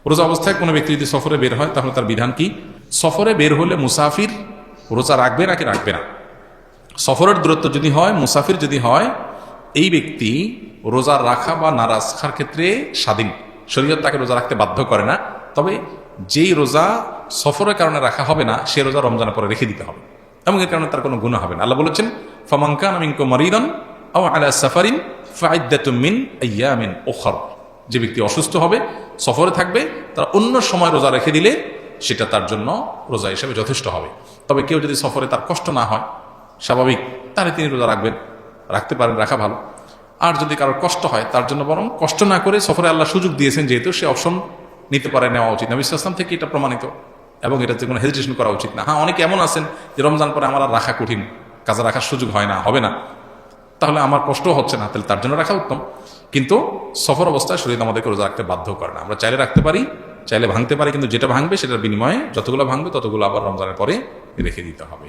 রোজা অবস্থায় কোনো ব্যক্তি যদি সফরে বের হয় তাহলে তার বিধান কি? সফরে বের হলে মুসাফির রোজা রাখবে নাকি রাখবে না? সফরের দূরত্ব যদি হয়, মুসাফির যদি হয়, এই ব্যক্তি রোজা রাখা বা না রাখার ক্ষেত্রে স্বাধীন। শরীয়ত তাকে রোজা রাখতে বাধ্য করে না। তবে যেই রোজা সফরের কারণে রাখা হবে না, সে রোজা রমজানের পরে রেখে দিতে হবে এবং এর কারণে তার কোনো গুনাহ হবে না। আল্লাহ বলেছেন, ফামান কানা মিনকুম মারিদান আও আলা সাফারিন ফাইদ্দাতুম মিন আইয়ামিন উখরা। যে ব্যক্তি অসুস্থ হবে, সফরে থাকবে, তার অন্য সময় রোজা রেখে দিলে সেটা তার জন্য রোজা হিসেবে যথেষ্ট হবে। তবে কেউ যদি সফরে তার কষ্ট না হয়, স্বাভাবিক, তাহলে তিনি রোজা রাখবেন, রাখতে পারেন, রাখা ভালো। আর যদি কারোর কষ্ট হয়, তার জন্য বরং কষ্ট না করে, সফরে আল্লাহ সুযোগ দিয়েছেন যেহেতু, সে অপশন নিতে পারে, নেওয়া উচিত। নবী সাল্লাল্লাহু আলাইহি ওয়াসাল্লাম থেকে এটা প্রমাণিত এবং এটাতে কোনো হেজিটেশন করা উচিত না। হ্যাঁ, অনেকে এমন আছেন যে রমজান পরে আমার আর রাখা কঠিন, কাজে রাখার সুযোগ হয় না, হবে না, তাহলে আমার কষ্ট হচ্ছে না, তাহলে তার জন্য রাখা উত্তম। কিন্তু সফর অবস্থায় শরীর আমাদেরকে রোজা রাখতে বাধ্য করে না। আমরা চাইলে রাখতে পারি, চাইলে ভাঙতে পারি, কিন্তু যেটা ভাঙবে সেটার বিনিময়ে যতগুলো ভাঙবে ততগুলো আবার রমজানের পরে রেখে দিতে হবে।